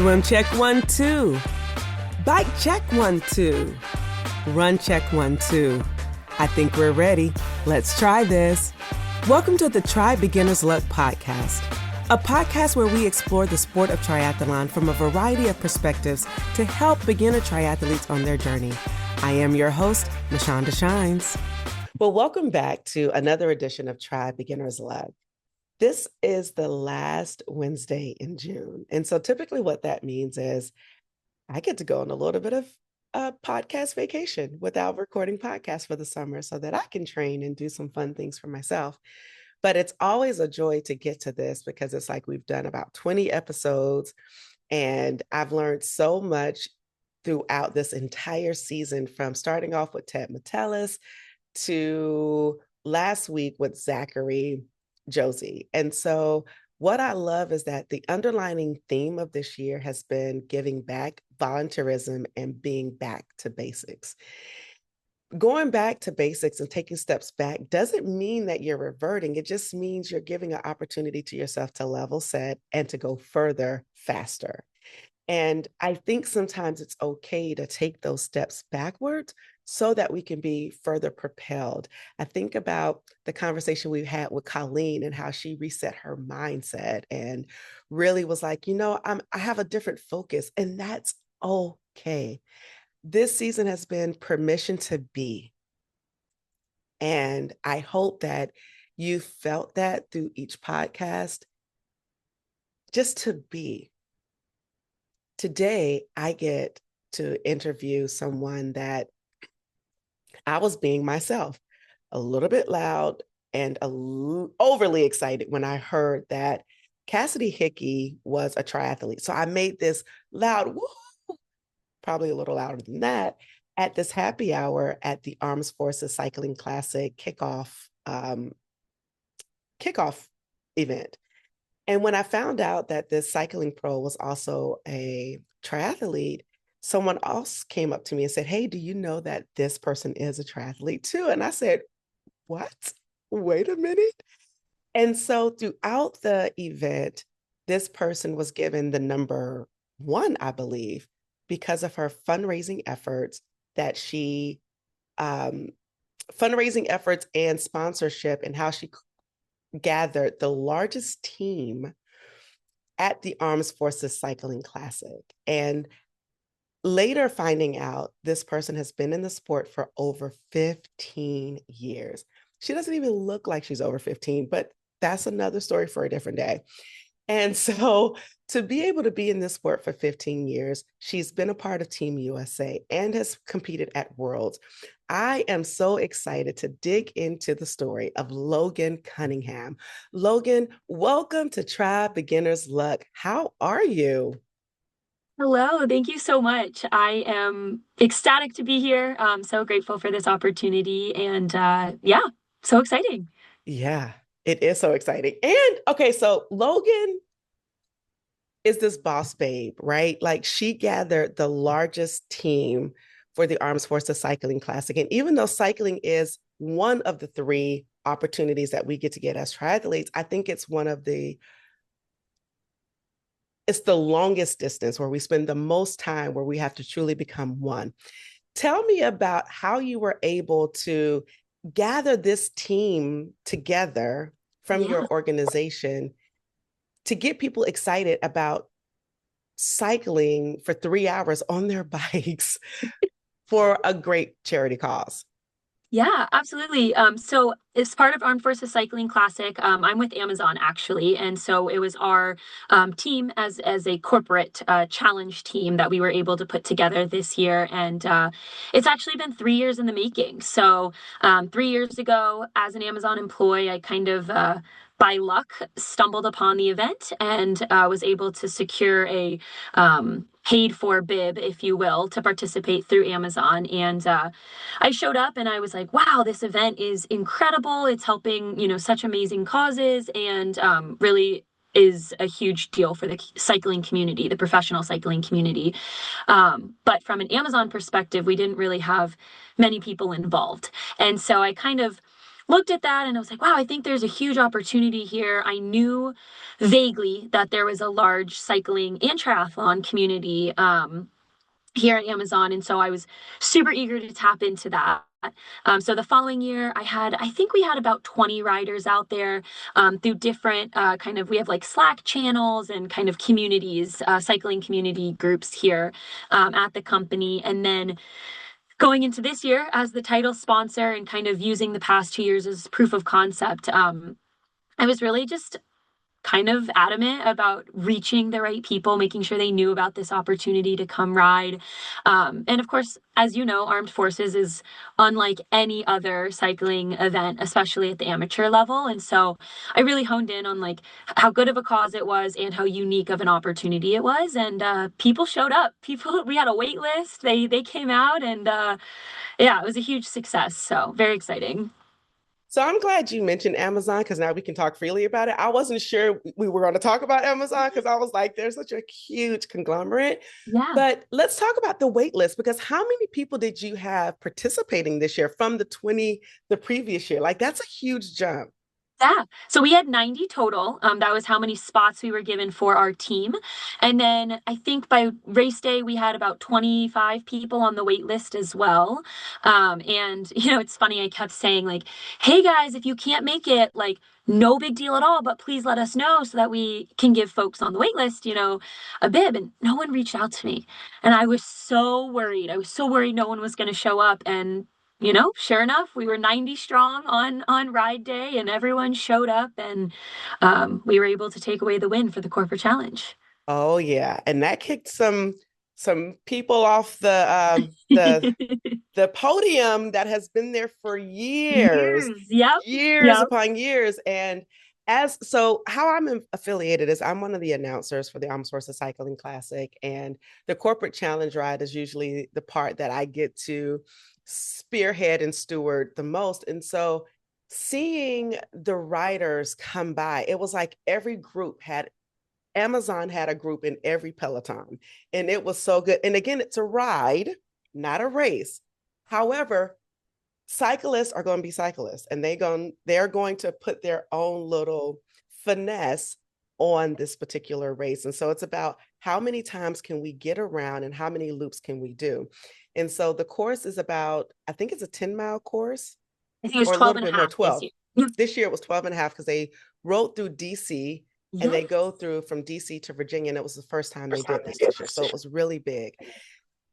Swim check 1, 2. Bike check 1, 2. Run check 1, 2. I think we're ready. Let's try this. Welcome to the Try Beginner's Luck podcast, a podcast where we explore the sport of triathlon from a variety of perspectives to help beginner triathletes on their journey. I am your host, Mashonda Shines. Well, welcome back to another edition of Try Beginner's Luck. This is the last Wednesday in June. And so typically what that means is I get to go on a little bit of a podcast vacation without recording podcasts for the summer so that I can train and do some fun things for myself. But it's always a joy to get to this because it's like we've done about 20 episodes and I've learned so much throughout this entire season, from starting off with Ted Metellus to last week with Zachary Josie. And so what I love is that the underlining theme of this year has been giving back, volunteerism, and being back to basics. Going back to basics and taking steps back doesn't mean that you're reverting. It just means you're giving an opportunity to yourself to level set and to go further, faster. And I think sometimes it's okay to take those steps backwards so that we can be further propelled. I think about the conversation we had with Colleen and how she reset her mindset and really was like, I have a different focus, and that's okay. This season has been permission to be. And I hope that you felt that through each podcast, just to be. Today, I get to interview someone that I was being myself, a little bit loud and overly excited when I heard that Cassidy Hickey was a triathlete. So I made this loud, woo, probably a little louder than that, at this happy hour at the Armed Forces Cycling Classic kickoff event. And when I found out that this cycling pro was also a triathlete, someone else came up to me and said, "Hey, do you know that this person is a triathlete too?" And I said, "What? Wait a minute." And so throughout the event, this person was given the number 1, I believe, because of her fundraising efforts fundraising efforts and sponsorship, and how she gathered the largest team at the Armed Forces Cycling Classic. And later finding out this person has been in the sport for over 15 years. She doesn't even look like she's over 15, but that's another story for a different day. And so to be able to be in this sport for 15 years, she's been a part of Team USA and has competed at Worlds. I am so excited to dig into the story of Logan Cunningham. Logan, welcome to Try Beginner's Luck. How are you? Hello, thank you so much. I am ecstatic to be here. I'm so grateful for this opportunity, and so exciting. Yeah, it is so exciting. And okay, so Logan is this boss babe, right? Like, she gathered the largest team for the Armed Forces Cycling Classic. And even though cycling is one of the 3 opportunities that we get to get as triathletes, I think it's it's the longest distance where we spend the most time, where we have to truly become one. Tell me about how you were able to gather this team together from your organization to get people excited about cycling for 3 hours on their bikes for a great charity cause. Yeah, absolutely. So as part of Armed Forces Cycling Classic, I'm with Amazon actually, and so it was our team as a corporate challenge team that we were able to put together this year, and it's actually been 3 years in the making. So 3 years ago, as an Amazon employee, I kind of by luck stumbled upon the event and was able to secure a paid for bib, if you will, to participate through Amazon. And I showed up and I was like, wow, this event is incredible. It's helping, such amazing causes, and really is a huge deal for the cycling community, the professional cycling community. But from an Amazon perspective, we didn't really have many people involved. And so I kind of looked at that and I was like, wow, I think there's a huge opportunity here. I knew vaguely that there was a large cycling and triathlon community here at Amazon. And so I was super eager to tap into that. So the following year, I think we had about 20 riders out there through different we have like Slack channels and kind of communities, cycling community groups here at the company. And then going into this year as the title sponsor and kind of using the past 2 years as proof of concept, I was really just kind of adamant about reaching the right people, making sure they knew about this opportunity to come ride. And of course, as you know, Armed Forces is unlike any other cycling event, especially at the amateur level. And so I really honed in on like how good of a cause it was and how unique of an opportunity it was. And people showed up. People, we had a wait list. They came out, and yeah, it was a huge success. So very exciting. So I'm glad you mentioned Amazon because now we can talk freely about it. I wasn't sure we were going to talk about Amazon because I was like, there's such a huge conglomerate. Yeah. But let's talk about the wait list because how many people did you have participating this year from the 20 the previous year? Like that's a huge jump. Yeah. So we had 90 total. That was how many spots we were given for our team. And then I think by race day, we had about 25 people on the wait list as well. And, it's funny, I kept saying, like, hey guys, if you can't make it, like, no big deal at all, but please let us know so that we can give folks on the wait list, a bib. And no one reached out to me. And I was so worried. I was so worried no one was going to show up. And sure enough, we were 90 strong on ride day, and everyone showed up, and we were able to take away the win for the corporate challenge. Oh yeah, and that kicked some people off the podium that has been there for years, Years. Yep. years Yep. upon years. And as so, how I'm affiliated is I'm one of the announcers for the Armed Forces Cycling Classic, and the corporate challenge ride is usually the part that I get to spearhead and steward the most. And so, seeing the riders come by, it was like every group had Amazon had a group in every peloton, and it was so good. And again, it's a ride, not a race. However, cyclists are going to be cyclists, and they're going to put their own little finesse on this particular race. And so it's about how many times can we get around and how many loops can we do. And so the course is about, I think it's a 10-mile course I think it was or a 12 little and a bit more, half this 12. year. Yep. This year it was 12 and a half because they rode through DC and Yep. they go through from DC to Virginia. And it was the first time they did this year. So it was really big.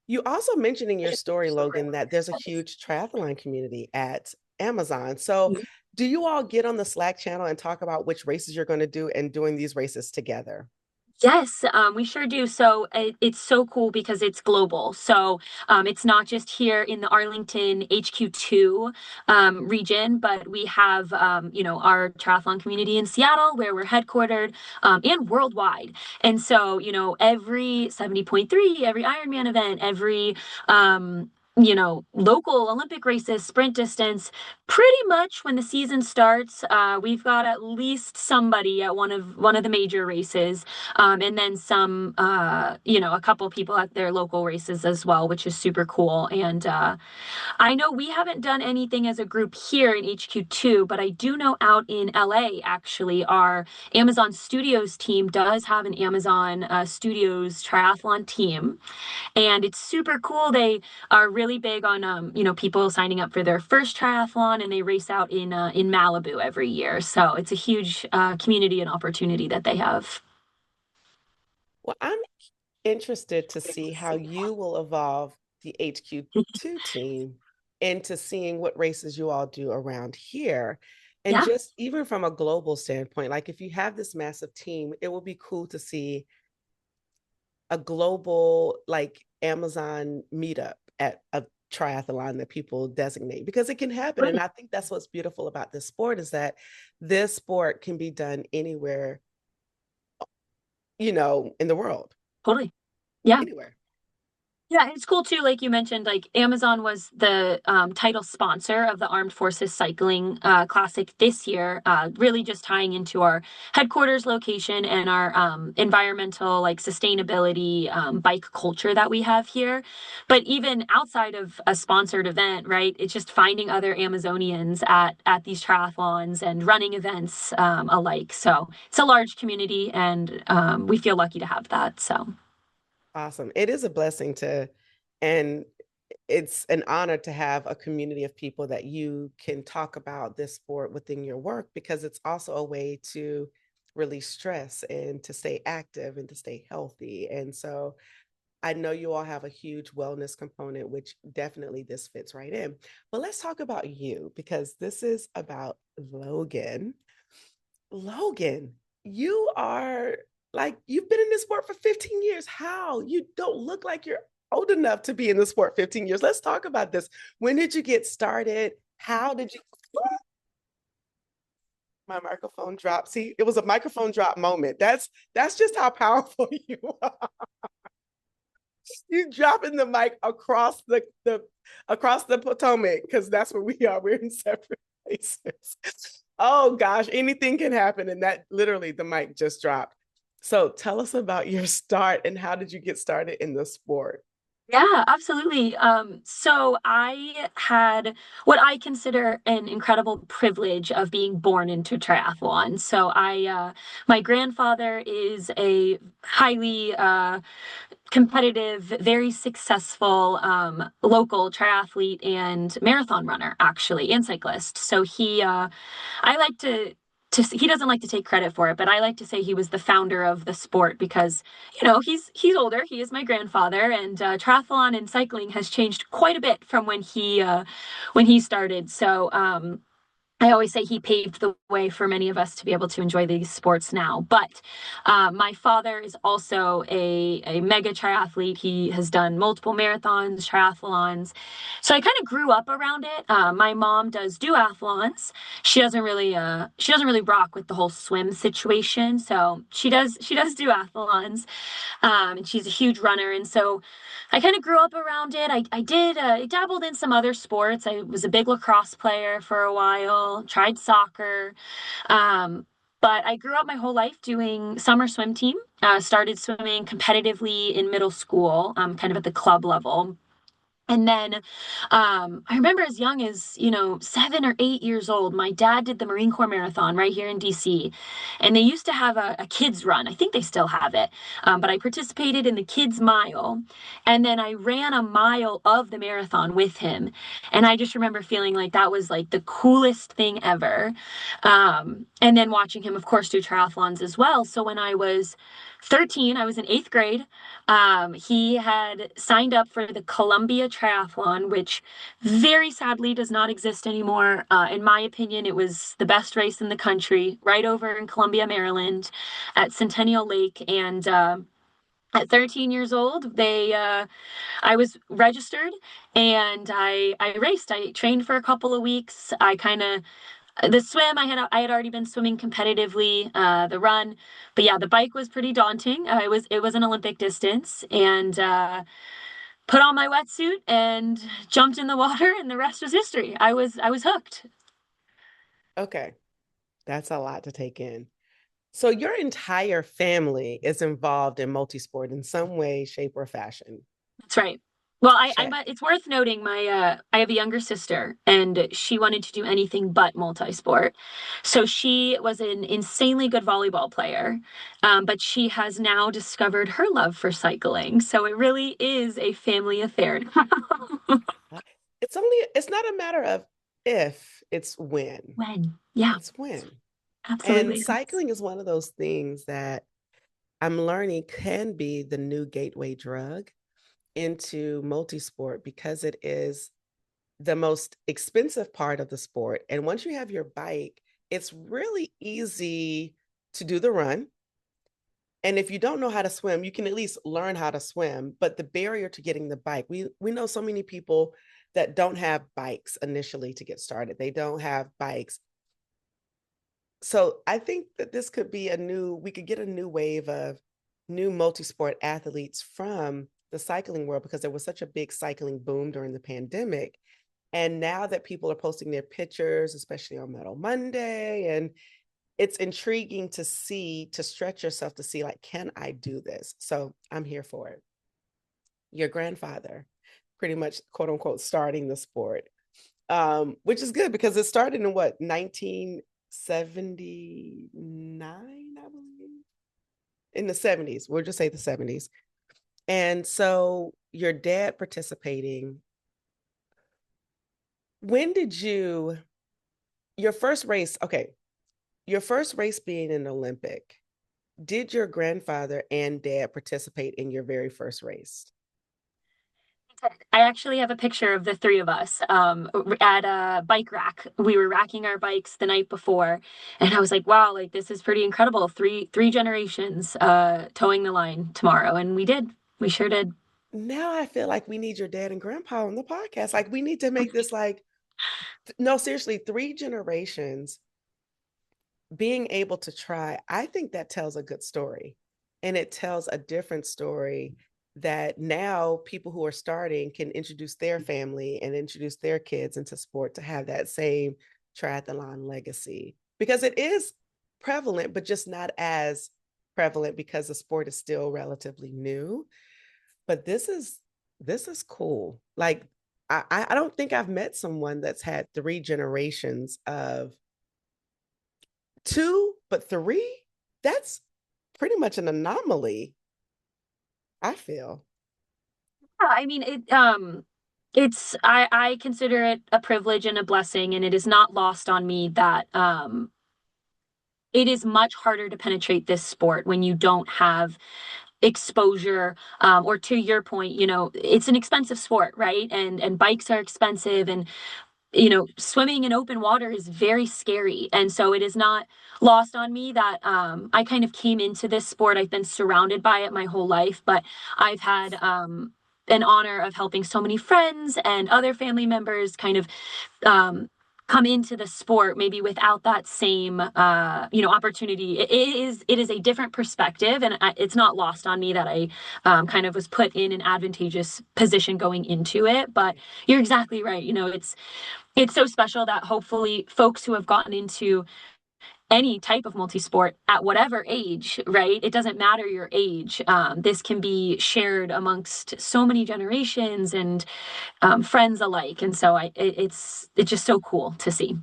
You also mentioned in your story, Logan, that there's a huge triathlon community at Amazon. So do you all get on the Slack channel and talk about which races you're going to do and doing these races together? Yes, we sure do. So it's so cool because it's global. So it's not just here in the Arlington HQ2 region, but we have, our triathlon community in Seattle where we're headquartered, and worldwide. And so, every 70.3, every Ironman event, every, local Olympic races, sprint distance, pretty much when the season starts, we've got at least somebody at one of the major races, and then some, a couple of people at their local races as well, which is super cool. And I know we haven't done anything as a group here in HQ2, but I do know out in LA, actually, our Amazon Studios team does have an Amazon Studios triathlon team. And it's super cool. They are really big on, people signing up for their first triathlon, and they race out in Malibu every year. So it's a huge community and opportunity that they have. Well, I'm interested to see how you will evolve the HQ2 team into seeing what races you all do around here. And Yeah, just even from a global standpoint, like if you have this massive team, it will be cool to see a global like Amazon meetup at a triathlon that people designate because it can happen. And right. I think that's what's beautiful about this sport is that this sport can be done anywhere, in the world, Totally. Yeah. anywhere. Yeah, and it's cool too. Like you mentioned, like Amazon was the title sponsor of the Armed Forces Cycling Classic this year, really just tying into our headquarters location and our environmental, like sustainability bike culture that we have here. But even outside of a sponsored event, right? It's just finding other Amazonians at these triathlons and running events alike. So it's a large community, and we feel lucky to have that. So. Awesome. It is a blessing and it's an honor to have a community of people that you can talk about this sport within your work, because it's also a way to release stress and to stay active and to stay healthy. And so I know you all have a huge wellness component, which definitely this fits right in. But let's talk about you, because this is about Logan. Logan, you are like, you've been in this sport for 15 years. How? You don't look like you're old enough to be in the sport 15 years. Let's talk about this. When did you get started? How did you? My microphone dropped. See, it was a microphone drop moment. That's just how powerful you are. You dropping the mic across the across the Potomac, because that's where we are. We're in separate places. Oh gosh, anything can happen. And that literally the mic just dropped. So tell us about your start and how did you get started in the sport? Yeah, absolutely. So I had what I consider an incredible privilege of being born into triathlon. My grandfather is a highly competitive, very successful local triathlete and marathon runner, actually, and cyclist. I like to he doesn't like to take credit for it, but I like to say he was the founder of the sport because he's older. He is my grandfather, and triathlon and cycling has changed quite a bit from when he started. I always say he paved the way for many of us to be able to enjoy these sports now. But my father is also a mega triathlete. He has done multiple marathons, triathlons. So I kind of grew up around it. My mom does duathlons. She doesn't really rock with the whole swim situation. So she does duathlons, and she's a huge runner. And so I kind of grew up around it. I dabbled in some other sports. I was a big lacrosse player for a while, tried soccer. Um, but I grew up my whole life doing summer swim team. Started swimming competitively in middle school, kind of at the club level. And then I remember as young as, 7 or 8 years old, my dad did the Marine Corps Marathon right here in DC. And they used to have a kids run. I think they still have it. But I participated in the kids mile. And then I ran a mile of the marathon with him. And I just remember feeling like that was like the coolest thing ever. And then watching him, of course, do triathlons as well. So when I was 13, I was in eighth grade. He had signed up for the Columbia Triathlon, which very sadly does not exist anymore. In my opinion, it was the best race in the country, right over in Columbia, Maryland, at Centennial Lake. And at 13 years old, I was registered and I raced. I trained for a couple of weeks. I kind of the swim I had already been swimming competitively, the run, but yeah, the bike was pretty daunting. It was an Olympic distance, and put on my wetsuit and jumped in the water, and the rest was history. I was hooked. Okay, that's a lot to take in. So your entire family is involved in multisport in some way, shape, or fashion. That's right. Well, Check. it's worth noting I have a younger sister and she wanted to do anything but multi-sport. So she was an insanely good volleyball player, but she has now discovered her love for cycling. So it really is a family affair. It's not a matter of if, it's when. When? Yeah, It's when. And absolutely. cycling is one of those things that I'm learning can be the new gateway drug into multisport, because it is the most expensive part of the sport. And once you have your bike, it's really easy to do the run. And if you don't know how to swim, you can at least learn how to swim. But the barrier to getting the bike, we know so many people that don't have bikes initially to get started. They don't have bikes. So I think that this could be we could get a new wave of new multi-sport athletes from the cycling world because there was such a big cycling boom during the pandemic. And now that people are posting their pictures, especially on Metal Monday, and it's intriguing to see, to stretch yourself to see, like, can I do this? So I'm here for it. Your grandfather, pretty much, quote unquote, starting the sport, which is good because it started in what, 1979, I believe, in the 70s. We'll just say the 70s. And so your dad participating, when did your first race, okay, your first race being an Olympic, did your grandfather and dad participate in your very first race? I actually have a picture of the three of us at a bike rack. We were racking our bikes the night before, and I was like, "Wow, like this is pretty incredible. Three generations towing the line tomorrow," and we did. We sure did. Now I feel like we need your dad and grandpa on the podcast. Like, we need to make this like, no, seriously, three generations being able to try. I think that tells a good story, and it tells a different story that now people who are starting can introduce their family and introduce their kids into sport to have that same triathlon legacy, because it is prevalent, but just not as prevalent because the sport is still relatively new. But this is cool. Like, I don't think I've met someone that's had three generations of two, but three. That's pretty much an anomaly, I feel. Yeah, I mean it's I consider it a privilege and a blessing, and it is not lost on me that it is much harder to penetrate this sport when you don't have exposure, or to your point, it's an expensive sport, right? And bikes are expensive, and swimming in open water is very scary. And so it is not lost on me that I kind of came into this sport. I've been surrounded by it my whole life, but I've had an honor of helping so many friends and other family members kind of um, come into the sport maybe without that same opportunity. It is a different perspective, and it's not lost on me that I kind of was put in an advantageous position going into it. But you're exactly right. It's so special that hopefully folks who have gotten into any type of multisport at whatever age, right? It doesn't matter your age. This can be shared amongst so many generations and friends alike. And so it's just so cool to see.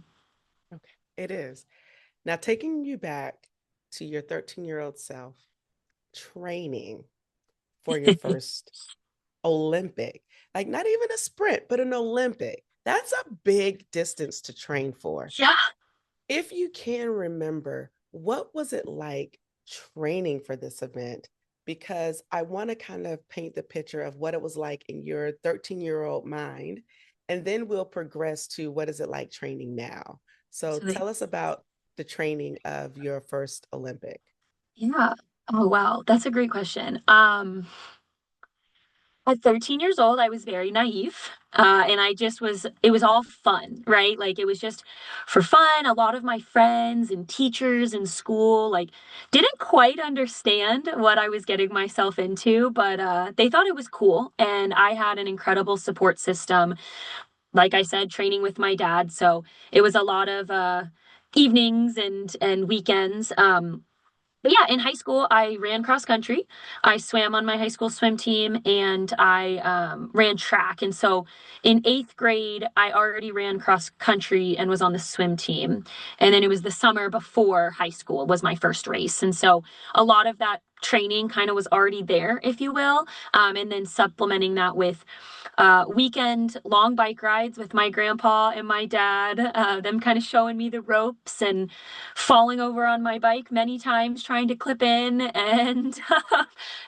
Okay, it is. Now, taking you back to your 13-year-old self, training for your first Olympic, like not even a sprint, but an Olympic. That's a big distance to train for. Yeah. If you can remember, what was it like training for this event? Because I want to kind of paint the picture of what it was like in your 13-year-old mind, and then we'll progress to what is it like training now. So Absolutely. tell us about the training of your first Olympic. Yeah. Oh, wow. That's a great question. At 13 years old, I was very naive. And it was all fun, right? Like it was just for fun. A lot of my friends and teachers in school, like, didn't quite understand what I was getting myself into, but they thought it was cool. And I had an incredible support system. Like I said, training with my dad. So it was a lot of evenings and weekends. But yeah, in high school, I ran cross country. I swam on my high school swim team, and I ran track. And so in eighth grade, I already ran cross country and was on the swim team. And then it was the summer before high school was my first race. And so a lot of that training kind of was already there, if you will. And then supplementing that with weekend long bike rides with my grandpa and my dad, them kind of showing me the ropes and falling over on my bike many times trying to clip in and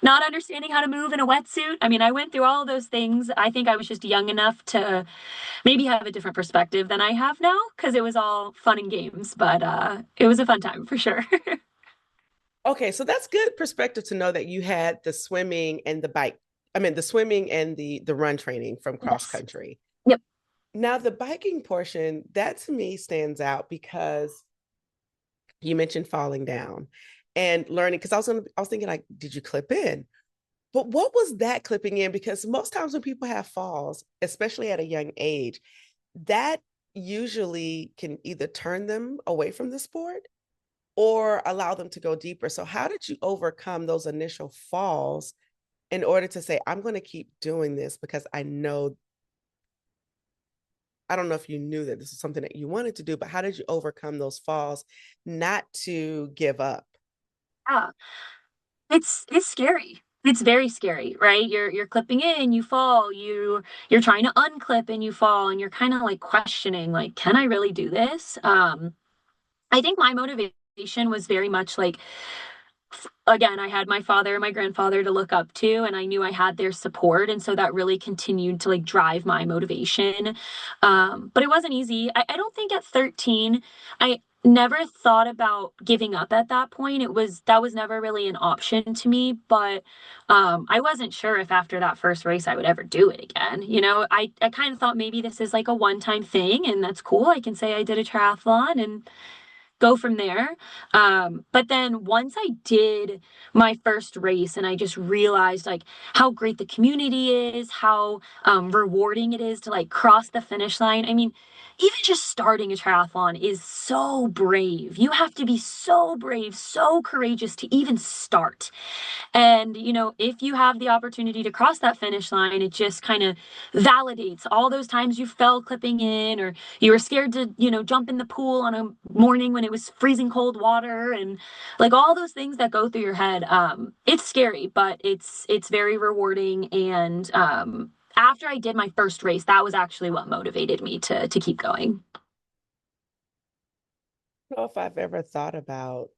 not understanding how to move in a wetsuit. I mean, I went through all of those things. I think I was just young enough to maybe have a different perspective than I have now because it was all fun and games, but it was a fun time for sure. Okay, so that's good perspective to know that you had the swimming and the bike. I mean, the swimming and the run training from cross Yes. country. Yep. Now, the biking portion, that to me stands out because you mentioned falling down and learning. Because I was thinking, like, did you clip in? But what was that clipping in? Because most times when people have falls, especially at a young age, that usually can either turn them away from the sport or allow them to go deeper. So how did you overcome those initial falls in order to say, I'm going to keep doing this because I know, I don't know if you knew that this is something that you wanted to do, but how did you overcome those falls not to give up? Yeah. It's scary. It's very scary, right? You're clipping in, you fall, you're trying to unclip and you fall and you're kind of like questioning like, can I really do this? I think my motivation was very much like again, I had my father and my grandfather to look up to, and I knew I had their support. And so that really continued to like drive my motivation. But it wasn't easy. I don't think at 13, I never thought about giving up at that point. That was never really an option to me. But I wasn't sure if after that first race I would ever do it again. I kind of thought maybe this is like a one-time thing, and that's cool. I can say I did a triathlon and go from there. But then once I did my first race and I just realized like how great the community is, how rewarding it is to like cross the finish line. I mean, even just starting a triathlon is so brave. You have to be so brave, so courageous to even start. And, if you have the opportunity to cross that finish line, it just kind of validates all those times you fell clipping in or you were scared to, jump in the pool on a morning when it was freezing cold water and like all those things that go through your head. It's scary, but it's very rewarding. And after I did my first race, that was actually what motivated me to keep going. I don't know if I've ever thought about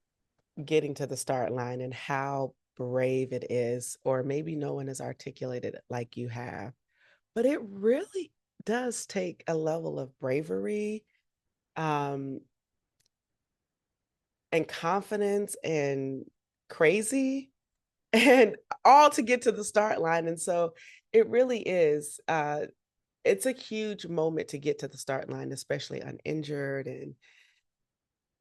getting to the start line and how brave it is, or maybe no one has articulated it like you have. But it really does take a level of bravery, um, and confidence and crazy and all to get to the start line. And so it really is, it's a huge moment to get to the start line, especially uninjured. And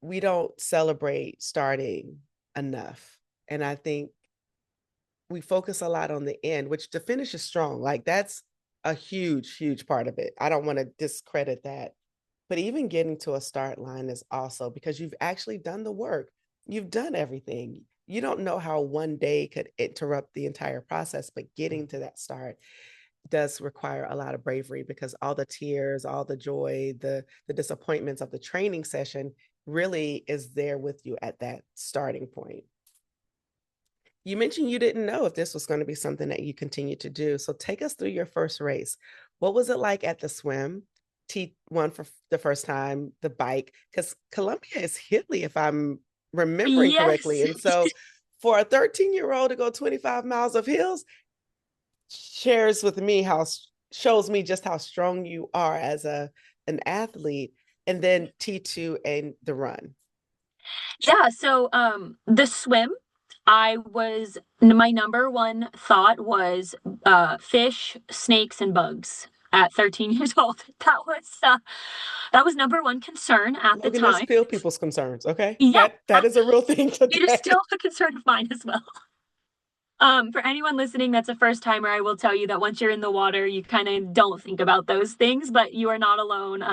we don't celebrate starting enough. And I think we focus a lot on the end, which the finish is strong. Like that's a huge, huge part of it. I don't want to discredit that. But even getting to a start line is also because you've actually done the work. You've done everything. You don't know how one day could interrupt the entire process, but getting to that start does require a lot of bravery because all the tears, all the joy, the disappointments of the training session really is there with you at that starting point. You mentioned you didn't know if this was going to be something that you continue to do. So take us through your first race. What was it like at the swim? T1 for the first time, the bike, because Columbia is hilly, if I'm remembering correctly. Yes. And so for a 13-year-old to go 25 miles of hills shares with me shows me just how strong you are as an athlete. And then T2 and the run. Yeah, so the swim, my number one thought was fish, snakes, and bugs at 13 years old. That was number one concern at the Logan, let's time. feel people's concerns, okay? Yeah, That is a real thing it is today. still a concern of mine as well. For anyone listening that's a first timer, I will tell you that once you're in the water, you kind of don't think about those things, but you are not alone.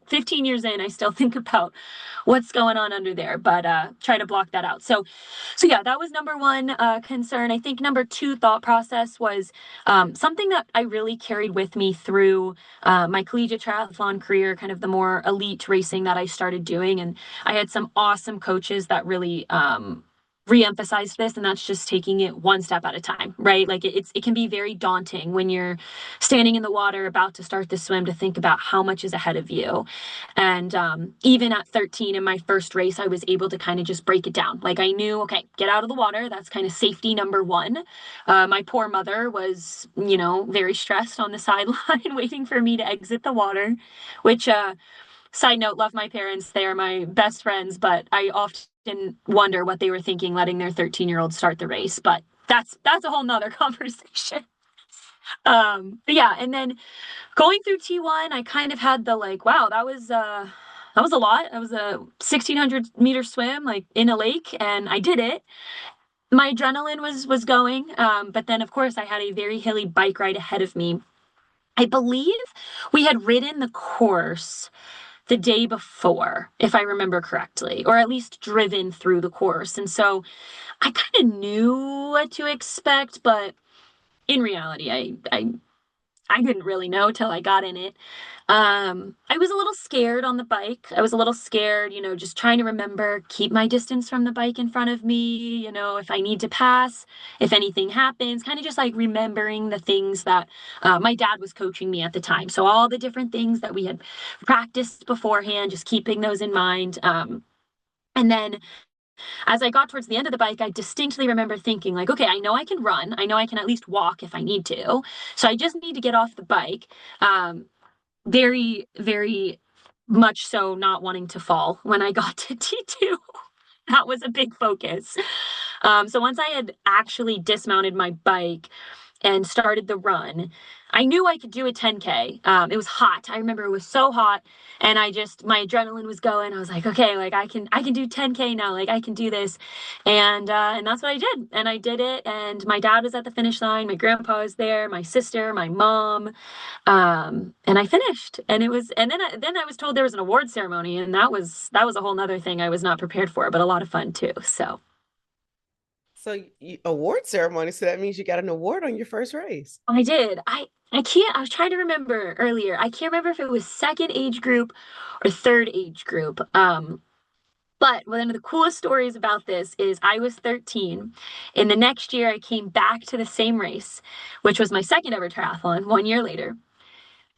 15 years in, I still think about what's going on under there, but try to block that out. So yeah, that was number one concern. I think number two thought process was something that I really carried with me through my collegiate triathlon career, kind of the more elite racing that I started doing. And I had some awesome coaches that really re-emphasize this, and that's just taking it one step at a time, right? Like it can be very daunting when you're standing in the water about to start the swim to think about how much is ahead of you. And even at 13 in my first race, I was able to kind of just break it down. Like I knew, okay, get out of the water, that's kind of safety number one. My poor mother was very stressed on the sideline waiting for me to exit the water, which side note, love my parents. They are my best friends, but I often wonder what they were thinking letting their 13-year-old start the race. But that's a whole nother conversation. But yeah, and then going through T1, I kind of had the like, wow, that was a lot. That was a 1,600 meter swim, like in a lake, and I did it. My adrenaline was going, but then of course I had a very hilly bike ride ahead of me. I believe we had ridden the course the day before, if I remember correctly, or at least driven through the course. And so I kind of knew what to expect, but in reality, I didn't really know till I got in it. I was a little scared on the bike. I was a little scared, just trying to remember, keep my distance from the bike in front of me, if I need to pass, if anything happens, kind of just like remembering the things that my dad was coaching me at the time. So all the different things that we had practiced beforehand, just keeping those in mind. And then as I got towards the end of the bike, I distinctly remember thinking, like, okay, I know I can run. I know I can at least walk if I need to. So I just need to get off the bike. Very, very much so not wanting to fall when I got to T2. That was a big focus. So once I had actually dismounted my bike and started the run, I knew I could do a 10K. It was hot. I remember it was so hot, and my adrenaline was going. I was like, okay, like I can do 10K now. Like I can do this, and that's what I did. And I did it. And my dad was at the finish line. My grandpa was there. My sister, my mom, and I finished. And then I was told there was an award ceremony, and that was a whole nother thing I was not prepared for, but a lot of fun too. So. So award ceremony. So that means you got an award on your first race. I did. I can't. I was trying to remember earlier. I can't remember if it was second age group or third age group. But one of the coolest stories about this is I was 13. In the next year, I came back to the same race, which was my second ever triathlon 1 year later.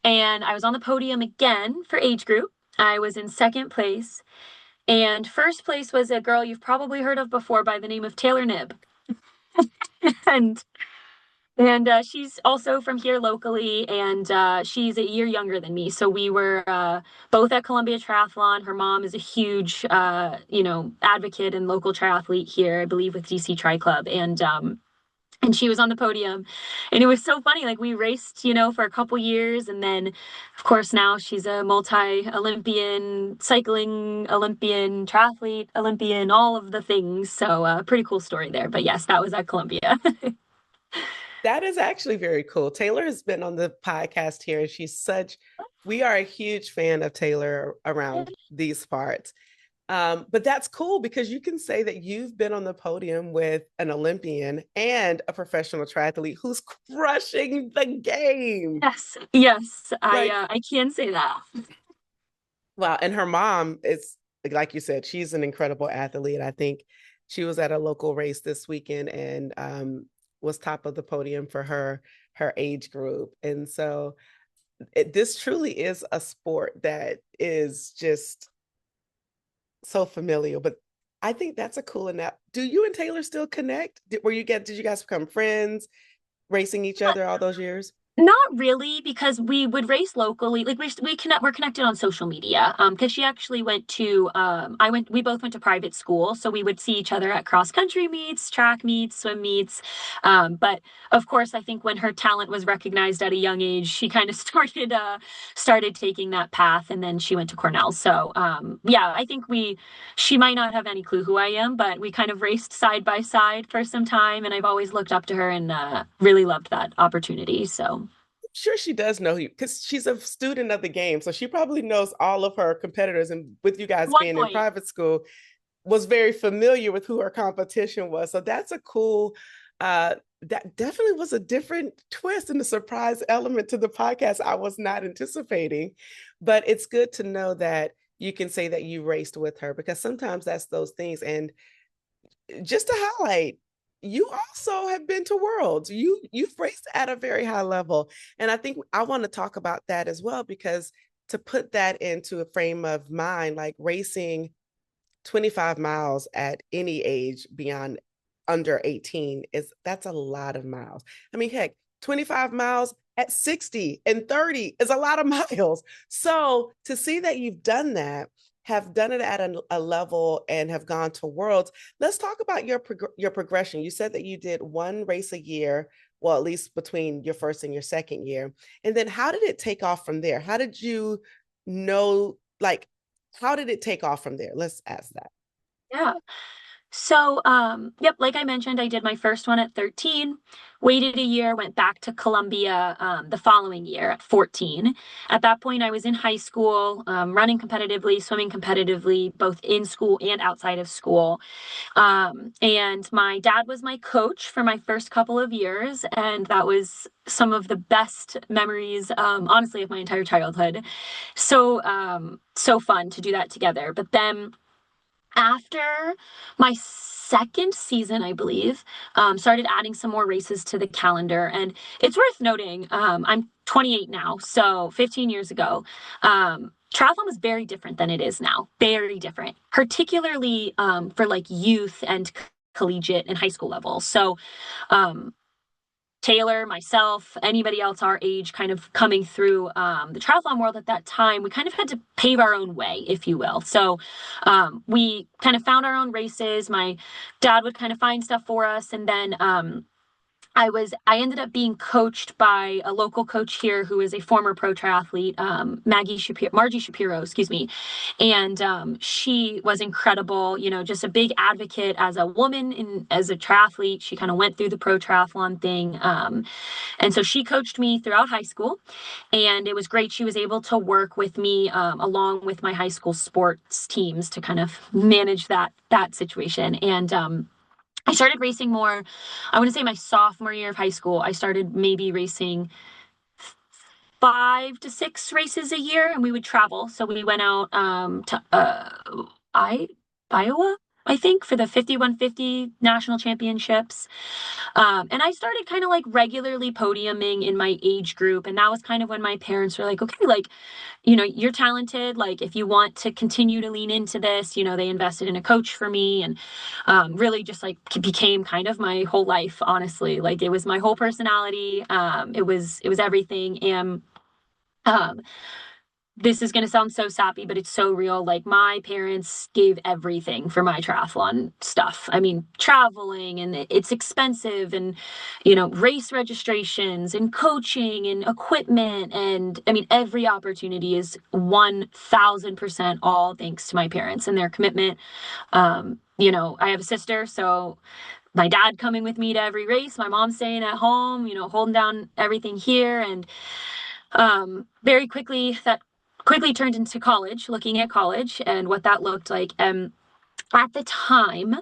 And I was on the podium again for age group. I was in second place. And first place was a girl you've probably heard of before by the name of Taylor Knibb. And she's also from here locally, and she's a year younger than me. So we were both at Columbia Triathlon. Her mom is a huge, advocate and local triathlete here, I believe, with DC Tri Club, and she was on the podium, and it was so funny. Like we raced, for a couple years, and then, of course, now she's a multi-Olympian, cycling Olympian, triathlete Olympian, all of the things. So pretty cool story there. But yes, that was at Columbia. That is actually very cool. Taylor has been on the podcast here, and we are a huge fan of Taylor around these parts. But that's cool because you can say that you've been on the podium with an Olympian and a professional triathlete who's crushing the game. Yes, Like, I can say that. wow. And her mom is, like you said, she's an incredible athlete. I think she was at a local race this weekend and was top of the podium for her age group. And so this truly is a sport that is just so familiar. But I think that's a cool enough. Do you and Taylor still connect? Did you guys become friends, racing each other all those years? Not really, because we would race locally. Like we're connected on social media. Because she actually went to we both went to private school, so we would see each other at cross country meets, track meets, swim meets. But of course, I think when her talent was recognized at a young age, she kind of started taking that path, and then she went to Cornell. So yeah, I think she might not have any clue who I am, but we kind of raced side by side for some time, and I've always looked up to her and really loved that opportunity. So. Sure, she does know you because she's a student of the game. So she probably knows all of her competitors. And with you guys One being in point. private school, was very familiar with who her competition was. So that's a cool, that definitely was a different twist and a surprise element to the podcast I was not anticipating. But it's good to know that you can say that you raced with her because sometimes that's those things. And just to highlight, you also have been to worlds. You've raced at a very high level. And I think I want to talk about that as well, because to put that into a frame of mind, like racing 25 miles at any age beyond under 18 that's a lot of miles. I mean, heck, 25 miles at 60 and 30 is a lot of miles. So to see that you've done that, have done it at a level and have gone to worlds. Let's talk about your progression. You said that you did one race a year, well, at least between your first and your second year. And then how did it take off from there? How did you know, like, how did it take off from there? Let's ask that. Yeah. Yep, like I mentioned, I did my first one at 13, waited a year, went back to Columbia the following year at 14. At that point, I was in high school, running competitively, swimming competitively, both in school and outside of school. And my dad was my coach for my first couple of years, and that was some of the best memories, honestly, of my entire childhood. So fun to do that together. But then after my second season, I believe, started adding some more races to the calendar. And it's worth noting, I'm 28 now, so 15 years ago, triathlon was very different than it is now. Very different, particularly for like youth and collegiate and high school level. Um, Taylor, myself, anybody else our age kind of coming through the triathlon world at that time, we kind of had to pave our own way, if you will. We kind of found our own races. My dad would kind of find stuff for us. And then I ended up being coached by a local coach here who is a former pro triathlete, Margie Shapiro, excuse me. And she was incredible, just a big advocate as a woman and as a triathlete. She kind of went through the pro triathlon thing. And so she coached me throughout high school, and it was great. She was able to work with me along with my high school sports teams to kind of manage that situation. And I started racing more, I want to say my sophomore year of high school. I started maybe racing 5 to 6 races a year, and we would travel. So we went out to Iowa, I think, for the 5150 national championships. And I started kind of like regularly podiuming in my age group. And that was kind of when my parents were like, okay, like, you're talented. Like, if you want to continue to lean into this, they invested in a coach for me, and really just like became kind of my whole life, honestly. Like, it was my whole personality. It was everything. And um, this is going to sound so sappy, but it's so real. Like, my parents gave everything for my triathlon stuff. I mean, traveling, and it's expensive, and, race registrations and coaching and equipment. And I mean, every opportunity is 1000% all thanks to my parents and their commitment. I have a sister, so my dad coming with me to every race, my mom staying at home, holding down everything here. And very quickly, that quickly turned into college, looking at college and what that looked like. At the time,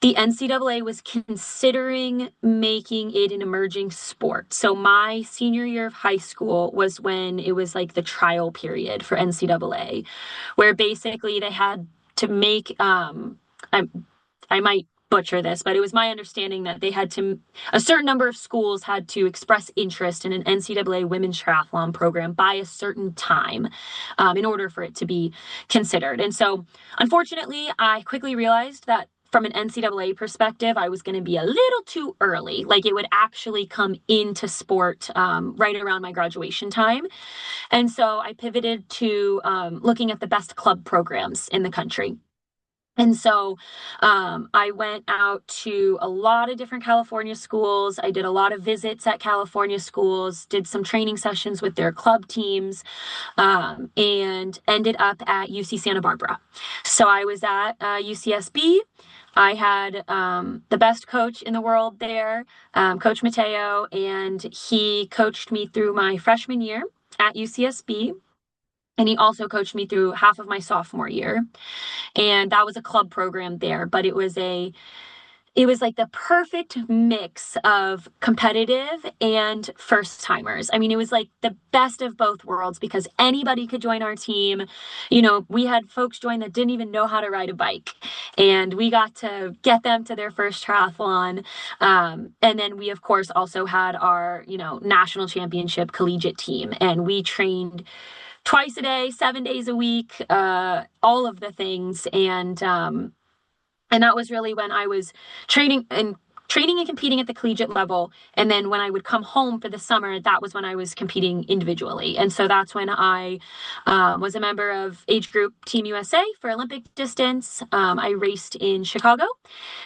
the NCAA was considering making it an emerging sport. So my senior year of high school was when it was like the trial period for NCAA, where basically they had to make, I might butcher this, but it was my understanding that a certain number of schools had to express interest in an NCAA women's triathlon program by a certain time in order for it to be considered. And so, unfortunately, I quickly realized that from an NCAA perspective, I was going to be a little too early. Like, it would actually come into sport right around my graduation time. And so I pivoted to looking at the best club programs in the country. And so I went out to a lot of different California schools. I did a lot of visits at California schools, did some training sessions with their club teams, and ended up at UC Santa Barbara. So I was at UCSB. I had the best coach in the world there, Coach Mateo, and he coached me through my freshman year at UCSB. And he also coached me through half of my sophomore year. And that was a club program there, but it was like the perfect mix of competitive and first timers. I mean, it was like the best of both worlds because anybody could join our team. We had folks join that didn't even know how to ride a bike, and we got to get them to their first triathlon. And then we, of course, also had our, national championship collegiate team, and we trained twice a day, 7 days a week, all of the things. And that was really when I was training and competing at the collegiate level. And then when I would come home for the summer, that was when I was competing individually. And so that's when I was a member of age group Team USA for Olympic distance. I raced in Chicago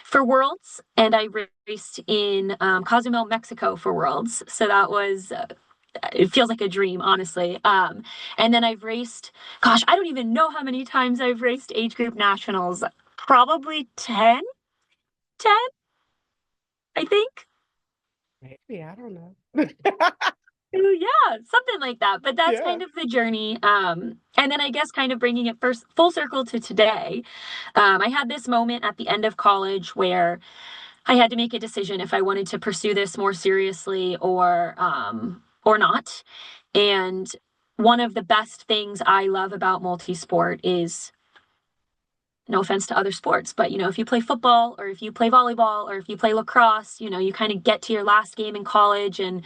for Worlds, and I raced in Cozumel, Mexico for Worlds. So that was it feels like a dream, honestly. And then I've raced, gosh, I don't even know how many times I've raced age group nationals. Probably 10. 10, I think. Maybe, I don't know. Ooh, yeah, something like that. But that's Yeah. kind of the journey. And then I guess kind of bringing it first full circle to today. I had this moment at the end of college where I had to make a decision if I wanted to pursue this more seriously or not. And one of the best things I love about multisport is, no offense to other sports, but if you play football or if you play volleyball or if you play lacrosse, you kind of get to your last game in college and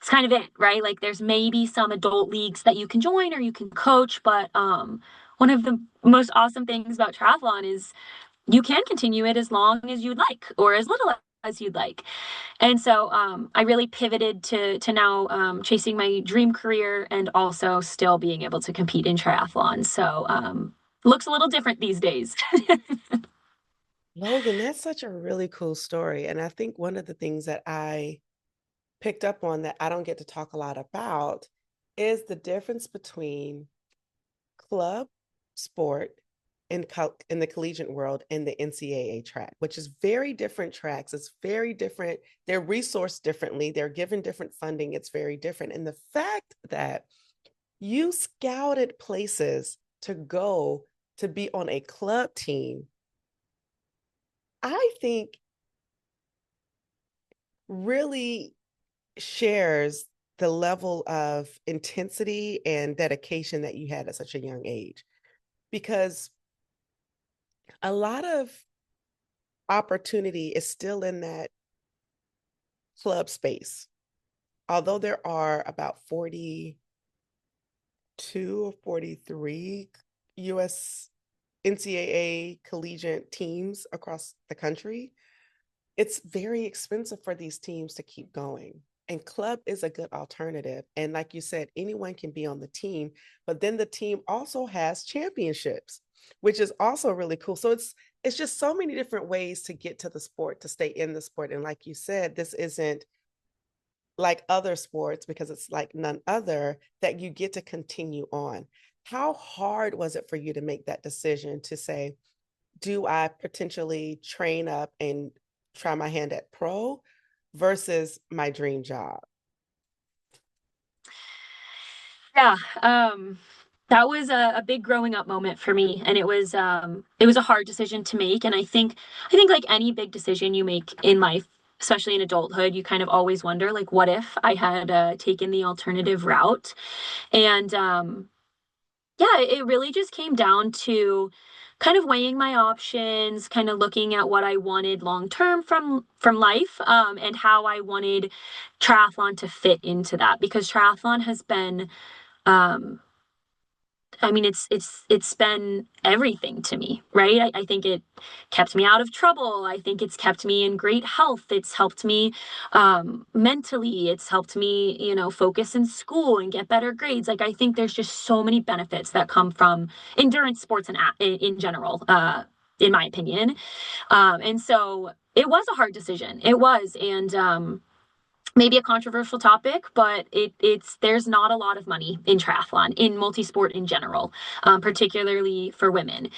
it's kind of it, right? Like there's maybe some adult leagues that you can join or you can coach, but one of the most awesome things about triathlon is you can continue it as long as you'd like or as little as you'd like. And so I really pivoted to now chasing my dream career and also still being able to compete in triathlon. So looks a little different these days. Logan, that's such a really cool story. And I think one of the things that I picked up on that I don't get to talk a lot about is the difference between club sport in the collegiate world and the NCAA track, which is very different tracks. It's very different. They're resourced differently. They're given different funding. It's very different. And the fact that you scouted places to go to be on a club team, I think really shares the level of intensity and dedication that you had at such a young age. Because a lot of opportunity is still in that club space. Although there are about 42 or 43 US NCAA collegiate teams across the country, it's very expensive for these teams to keep going. And club is a good alternative. And like you said, anyone can be on the team, but then the team also has championships, which is also really cool. So it's just so many different ways to get to the sport, to stay in the sport. And like you said, this isn't like other sports because it's like none other that you get to continue on. How hard was it for you to make that decision to say, do I potentially train up and try my hand at pro versus my dream job? Yeah, that was a big growing up moment for me, and it was a hard decision to make. And I think like any big decision you make in life, especially in adulthood, you kind of always wonder like, what if I had taken the alternative route? And yeah, it really just came down to kind of weighing my options, kind of looking at what I wanted long term from life, and how I wanted triathlon to fit into that because triathlon has been um, I mean, it's been everything to me, right? I think it kept me out of trouble. I think it's kept me in great health. It's helped me mentally. It's helped me, focus in school and get better grades. Like I think there's just so many benefits that come from endurance sports and in general, in my opinion. And so it was a hard decision. It was, and maybe a controversial topic, but it's there's not a lot of money in triathlon, in multisport in general, particularly for women.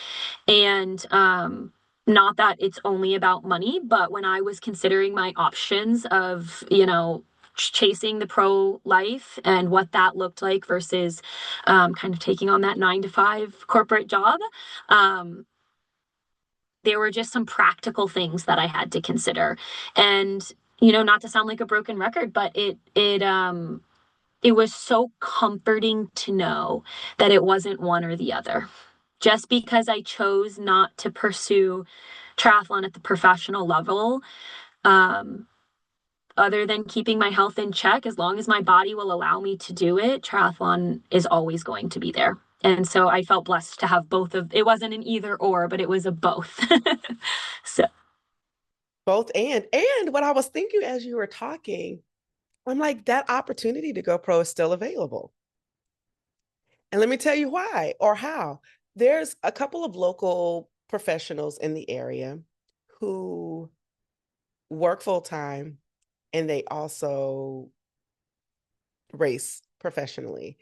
And not that it's only about money, but when I was considering my options of, chasing the pro life and what that looked like versus kind of taking on that 9 to 5 corporate job, um, there were just some practical things that I had to consider. And, not to sound like a broken record, but it was so comforting to know that it wasn't one or the other. Just because I chose not to pursue triathlon at the professional level, um, other than keeping my health in check, as long as my body will allow me to do it, triathlon is always going to be there. And so I felt blessed to have both of it wasn't an either or, but it was a both. So Both and what I was thinking as you were talking, I'm like, that opportunity to go pro is still available. And let me tell you why or how. There's a couple of local professionals in the area who work full time and they also race professionally.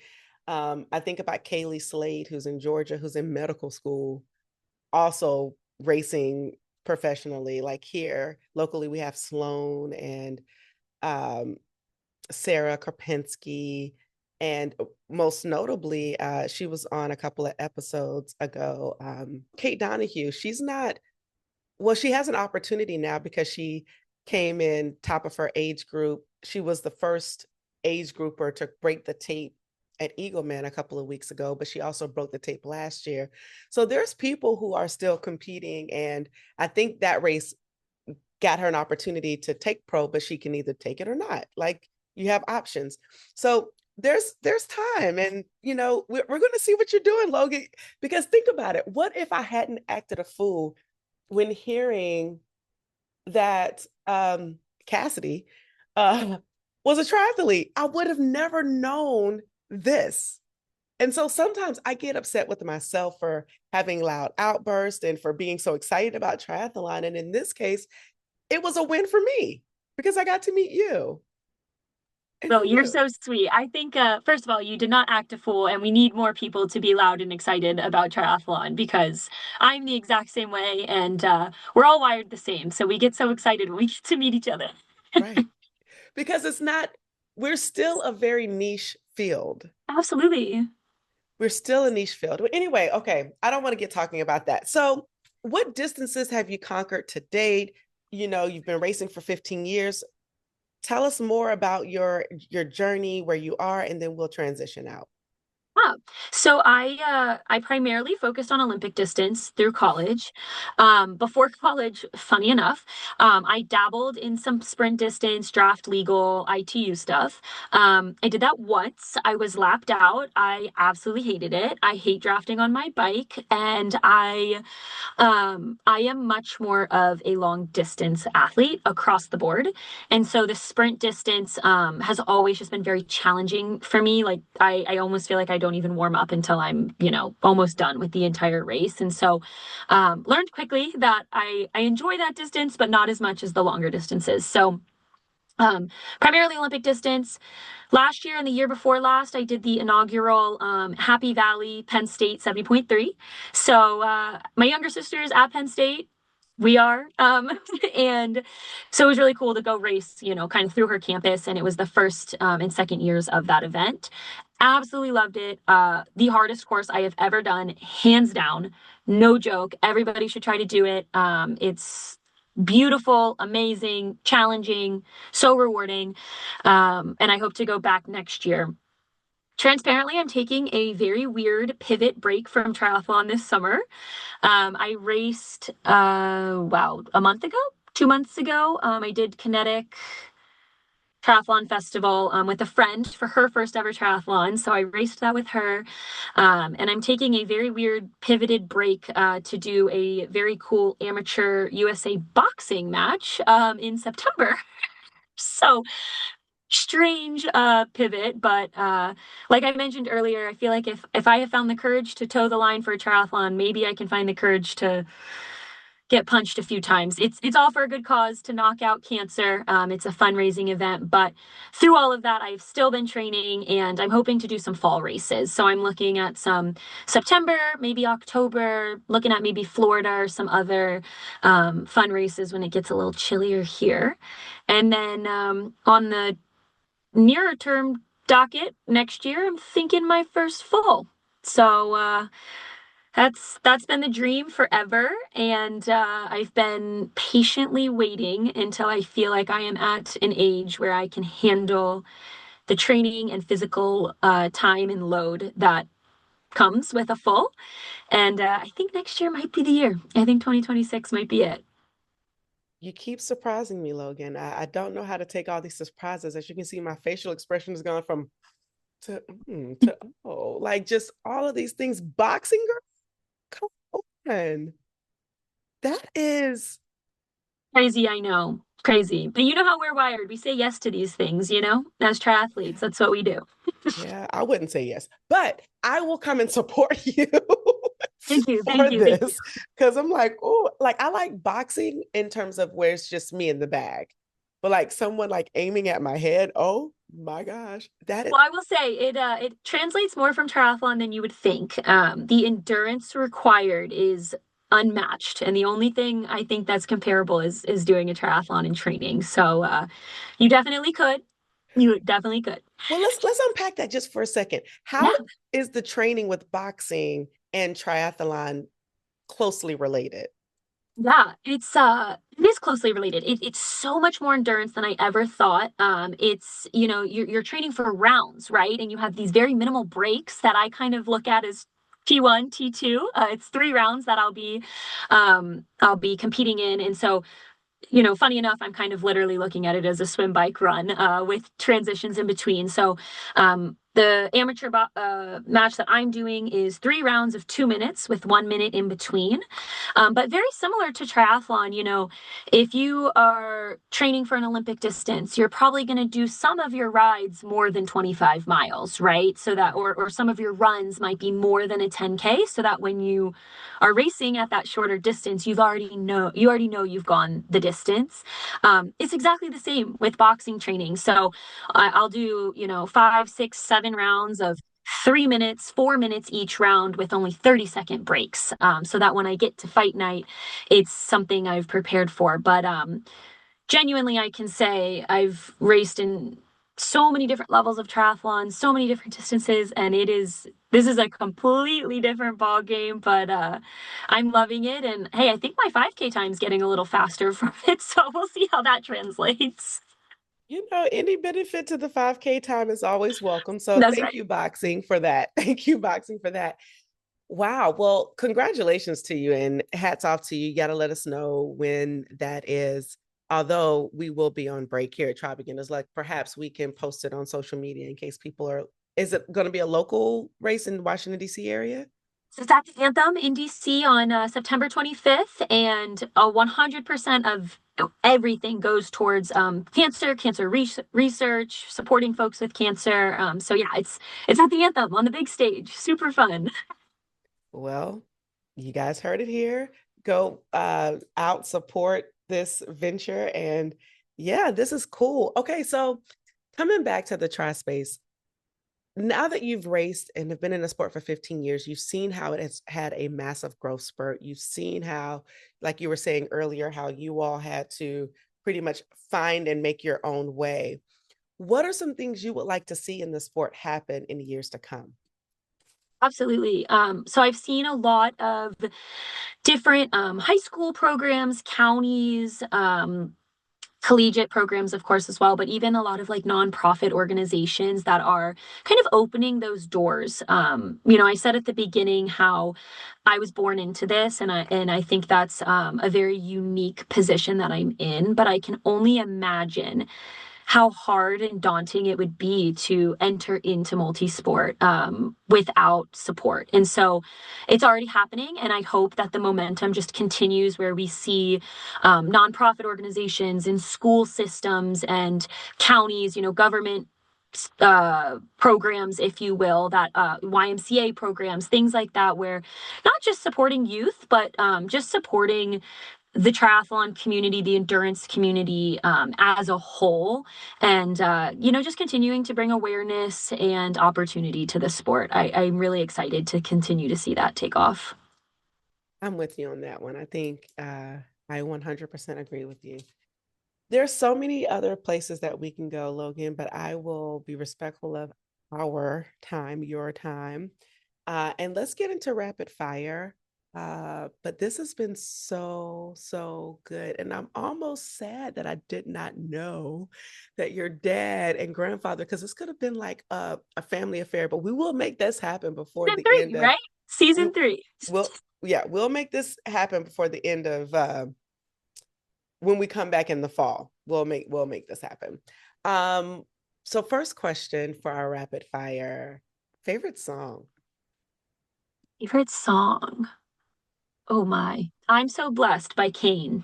I think about Kaylee Slade, who's in Georgia, who's in medical school, also racing professionally. Like here locally, we have Sloan and um, Sarah Karpinski, and most notably, she was on a couple of episodes ago. Kate Donahue. She's not well, she has an opportunity now because she came in top of her age group. She was the first age grouper to break the tape at Eagleman a couple of weeks ago, but she also broke the tape last year. So there's people who are still competing, and I think that race got her an opportunity to take pro, but she can either take it or not. Like you have options. So there's time, and we're going to see what you're doing, Logan. Because think about it. What if I hadn't acted a fool when hearing that Cassidy uh, was a triathlete? I would have never known this. And so sometimes I get upset with myself for having loud outbursts and for being so excited about triathlon. And in this case, it was a win for me because I got to meet you and Well, you're you. so sweet. I think, first of all, you did not act a fool, and we need more people to be loud and excited about triathlon because I'm the exact same way, and we're all wired the same. So we get so excited when we get to meet each other. Right. Because we're still a very niche field. Absolutely. We're still a niche field. But anyway, okay, I don't want to get talking about that. So, what distances have you conquered to date? You've been racing for 15 years. Tell us more about your journey, where you are, and then we'll transition out. Oh, so I primarily focused on Olympic distance through college. Before college, funny enough, I dabbled in some sprint distance, draft legal, ITU stuff. I did that once. I was lapped out. I absolutely hated it. I hate drafting on my bike, and I am much more of a long distance athlete across the board. And so the sprint distance has always just been very challenging for me. Like I almost feel like I don't even warm up until I'm, almost done with the entire race. And so learned quickly that I enjoy that distance, but not as much as the longer distances. So primarily Olympic distance. Last year and the year before last, I did the inaugural Happy Valley Penn State 70.3. So my younger sister is at Penn State. We are. And so it was really cool to go race, kind of through her campus. And it was the first and second years of that event. Absolutely loved it. The hardest course I have ever done, hands down. No joke. Everybody should try to do it. It's beautiful, amazing, challenging, so rewarding. And I hope to go back next year. Transparently, I'm taking a very weird pivot break from triathlon this summer. I raced, wow, a month ago, 2 months ago. I did Kinetic Triathlon Festival with a friend for her first ever triathlon. So I raced that with her. And I'm taking a very weird pivoted break to do a very cool amateur USA boxing match in September. So strange pivot, but like I mentioned earlier, I feel like if I have found the courage to toe the line for a triathlon, maybe I can find the courage to get punched a few times. It's all for a good cause to knock out cancer. It's a fundraising event, but through all of that, I've still been training, and I'm hoping to do some fall races. So I'm looking at some September, maybe October, looking at maybe Florida or some other fun races when it gets a little chillier here. And then on the nearer term docket next year, I'm thinking my first full. So that's been the dream forever, and I've been patiently waiting until I feel like I am at an age where I can handle the training and physical time and load that comes with a full. And I think next year might be the year. I think 2026 might be it. You keep surprising me, Logan. I don't know how to take all these surprises. As you can see, my facial expression has gone from to oh, like just all of these things. Boxing, girl, come on. That is, Crazy, I know. Crazy. But you know how we're wired. We say yes to these things, as triathletes. That's what we do. yeah, I wouldn't say yes, but I will come and support you Thank you. for Thank you. Thank you. this because I'm like, oh, like I like boxing in terms of where it's just me in the bag, but like someone like aiming at my head, oh my gosh, that is, Well, I will say it translates more from triathlon than you would think. The endurance required is unmatched. And the only thing I think that's comparable is doing a triathlon and training. So you definitely could. You definitely could. Well, let's unpack that just for a second. Yeah. How is the training with boxing and triathlon closely related? Yeah, it is closely related. It's so much more endurance than I ever thought. It's, you're training for rounds, right? And you have these very minimal breaks that I kind of look at as T1, T2. It's 3 rounds that I'll be competing in. And so funny enough, I'm kind of literally looking at it as a swim, bike, run with transitions in between. So the amateur match that I'm doing is 3 rounds of 2 minutes with 1 minute in between. But very similar to triathlon, if you are training for an Olympic distance, you're probably going to do some of your rides more than 25 miles, right? So that, or some of your runs might be more than a 10K, so that when you are racing at that shorter distance, you already know you've gone the distance. It's exactly the same with boxing training. So I'll do 5, 6, 7 rounds of 3 minutes, 4 minutes each round with only 30-second breaks, so that when I get to fight night, it's something I've prepared for. But genuinely, I can say I've raced in so many different levels of triathlon, so many different distances, and this is a completely different ball game, but I'm loving it. And hey, I think my 5K time's getting a little faster from it, so we'll see how that translates. Any benefit to the 5K time is always welcome. So That's thank right. you, boxing, for that. Thank you, boxing, for that. Wow. Well, congratulations to you and hats off to you. You got to let us know when that is. Although we will be on break here at Try Beginners Luck, perhaps we can post it on social media in case people are. Is it going to be a local race in the Washington, D.C. area? So it's at the Anthem in DC on September 25th, and 100% of everything goes towards cancer research, supporting folks with cancer. So yeah, it's at the Anthem on the big stage. Super fun. Well, you guys heard it here. Go out, support this venture. And yeah, this is cool. Okay, so coming back to the tri space, now that you've raced and have been in the sport for 15 years, you've seen how it has had a massive growth spurt. You've seen how, like you were saying earlier, how you all had to pretty much find and make your own way. What are some things you would like to see in the sport happen in the years to come? Absolutely. So I've seen a lot of different high school programs, counties, collegiate programs, of course, as well, but even a lot of like nonprofit organizations that are kind of opening those doors. I said at the beginning how I was born into this, and I think that's a very unique position that I'm in, but I can only imagine how hard and daunting it would be to enter into multisport without support. And so it's already happening. And I hope that the momentum just continues where we see nonprofit organizations and school systems and counties, government programs, if you will, that YMCA programs, things like that, where not just supporting youth, but just supporting the triathlon community, the endurance community as a whole, and just continuing to bring awareness and opportunity to the sport. I'm really excited to continue to see that take off. I'm with you on that one. I think I 100% agree with you. There's so many other places that we can go, Logan, but I will be respectful of our time, your time. And let's get into rapid fire. But this has been so, so good. And I'm almost sad that I did not know that your dad and grandfather, because this could have been like a family affair, but we will make this happen before Season the three, end of, right? we, Season three. we'll, yeah, we'll make this happen before the end of when we come back in the fall. We'll make this happen. Um, so first question for our rapid fire, favorite song. Favorite song. Oh my. I'm So Blessed by Kane.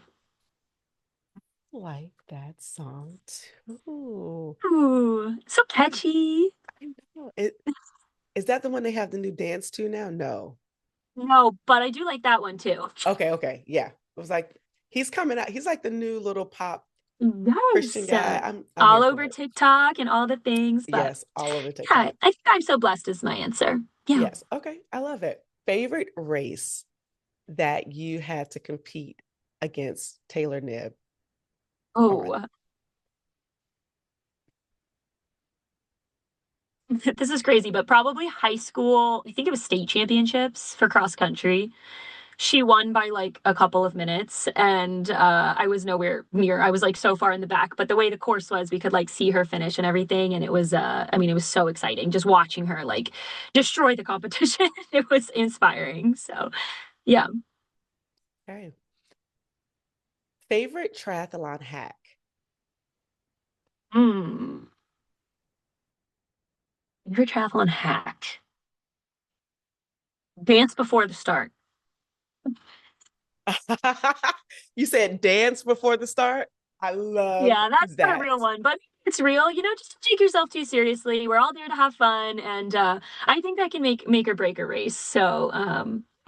Like that song too. Ooh, so I catchy. I know. Is that the one they have the new dance to now? No. No, but I do like that one too. Okay. Yeah. It was like he's coming out. He's like the new little pop Christian Yes. guy. I'm All here for over it. TikTok and all the things. But Yes, all over yeah, TikTok. I think I'm so blessed is my answer. Yeah. Yes. Okay. I love it. Favorite race. that you had to compete against Taylor Knibb on? Oh, this is crazy, but probably high school. I think it was state championships for cross country. She won by like a couple of minutes, and I was nowhere near. I was like so far in the back, but the way the course was, we could like see her finish and everything, and it was, I mean, it was so exciting just watching her like destroy the competition. It was inspiring. So, yeah. Okay. Favorite triathlon hack? Hmm. Favorite triathlon hack? Dance before the start. You said dance before the start. I love Yeah, that's not a that. real one, but it's real. Just don't take yourself too seriously. We're all there to have fun, and I think that can make or break a race. So,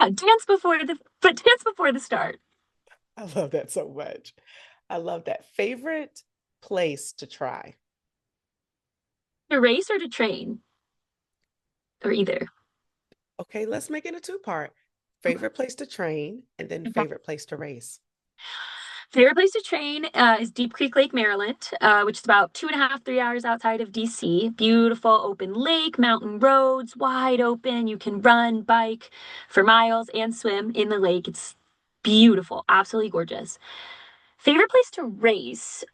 dance before the start. I love that so much. I love that. Favorite place to try? To race or to train, or either. Okay, let's make it a two-part. Okay. Favorite place to train and then Okay. favorite place to race. Favorite place to train is Deep Creek Lake, Maryland, which is about 2.5, 3 hours outside of DC. Beautiful open lake, mountain roads, wide open. You can run, bike for miles and swim in the lake. It's beautiful, absolutely gorgeous. Favorite place to race?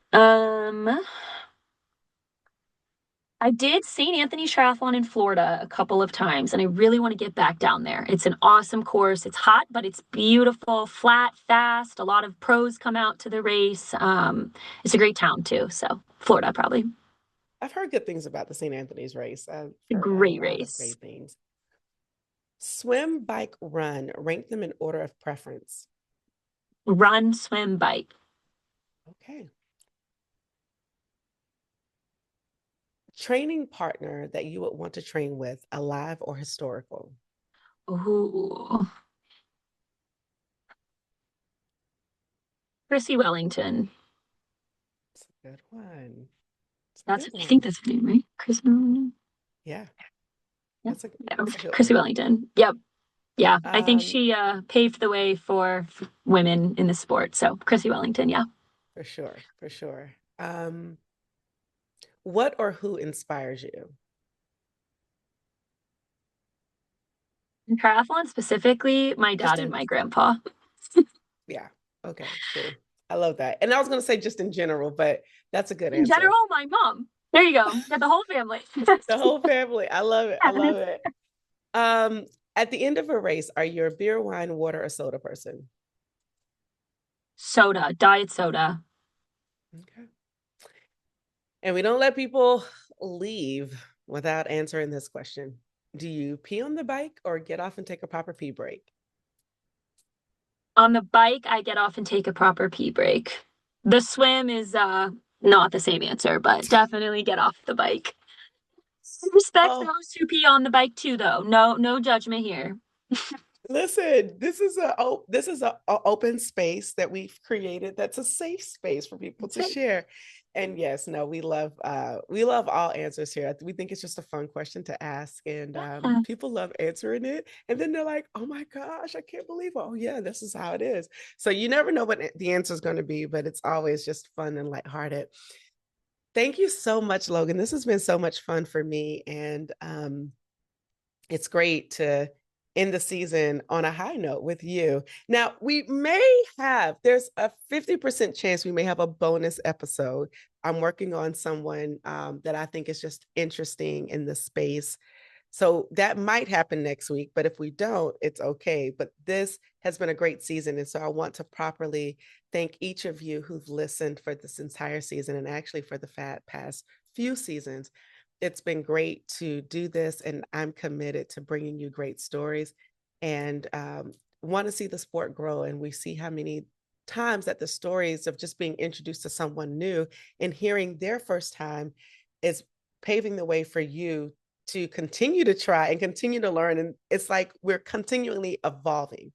I did St. Anthony's Triathlon in Florida a couple of times, and I really want to get back down there. It's an awesome course. It's hot, but it's beautiful, flat, fast. A lot of pros come out to the race. It's a great town too. So Florida, probably. I've heard good things about the St. Anthony's race. I've A heard a great lot of race. great things. Swim, bike, run. Rank them in order of preference. Run, swim, bike. Okay. Training partner that you would want to train with, alive or historical? Ooh, Chrissy Wellington. It's a good one. It's a That's good I think one. that's her name, right? Chrissy Wellington. Yeah, Yeah, yeah, that's a good Chrissy one. Wellington. Yep. Yeah, I think Um, she paved the way for women in the sport. So Chrissy Wellington, yeah. for sure, for sure. What or who inspires you? In triathlon specifically, my Just dad and in, my grandpa. yeah. Okay, cool. I love that. And I was going to say just in general, but that's a good In answer. general, my mom. There you go. Got the whole family. The whole family. I love it. I love it. Um, at the end of a race, are you a beer, wine, water, or soda person? Soda, diet soda. Okay. And we don't let people leave without answering this question. Do you pee on the bike or get off and take a proper pee break? On the bike, I get off and take a proper pee break. The swim is not the same answer, but definitely get off the bike. Respect Oh, those who pee on the bike too, though. No judgment here. listen, this is a open space that we've created that's a safe space for people That's to it. share. And yes, no, we love all answers here. We think it's just a fun question to ask, and Yeah. people love answering it. And then they're like, "Oh my gosh, I can't believe it. Oh yeah, this is how it is." So you never know what the answer is going to be, but it's always just fun and lighthearted. Thank you so much, Logan. This has been so much fun for me, and it's great to end the season on a high note with you. Now, there's a 50% chance we may have a bonus episode. I'm working on someone that I think is just interesting in the space. So that might happen next week, but if we don't, it's okay. But this has been a great season. And so I want to properly thank each of you who've listened for this entire season and actually for the past few seasons. It's been great to do this, and I'm committed to bringing you great stories and want to see the sport grow. And we see how many times that the stories of just being introduced to someone new and hearing their first time is paving the way for you to continue to try and continue to learn. And it's like we're continually evolving.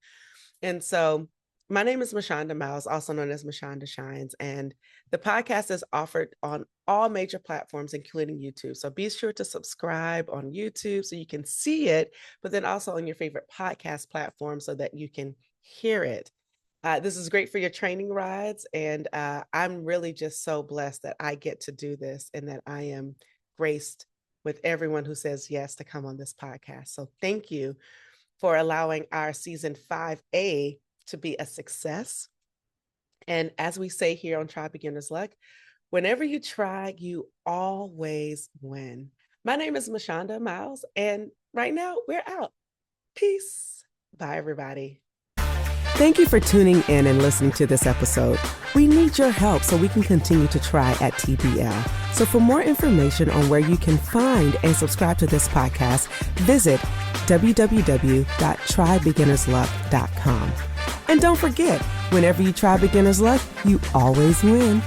And so my name is Mashonda Miles, also known as Mashonda Shines, and the podcast is offered on all major platforms, including YouTube. So be sure to subscribe on YouTube so you can see it, but then also on your favorite podcast platform so that you can hear it. This is great for your training rides. And I'm really just so blessed that I get to do this and that I am graced with everyone who says yes to come on this podcast. So thank you for allowing our season 5A to be a success. And as we say here on Try Beginner's Luck, whenever you try, you always win. My name is Mashonda Miles, and right now we're out. Peace. Bye, everybody. Thank you for tuning in and listening to this episode. We need your help so we can continue to try at TBL. So for more information on where you can find and subscribe to this podcast, visit www.trybeginnersluck.com. And don't forget, whenever you try Beginner's Luck, you always win.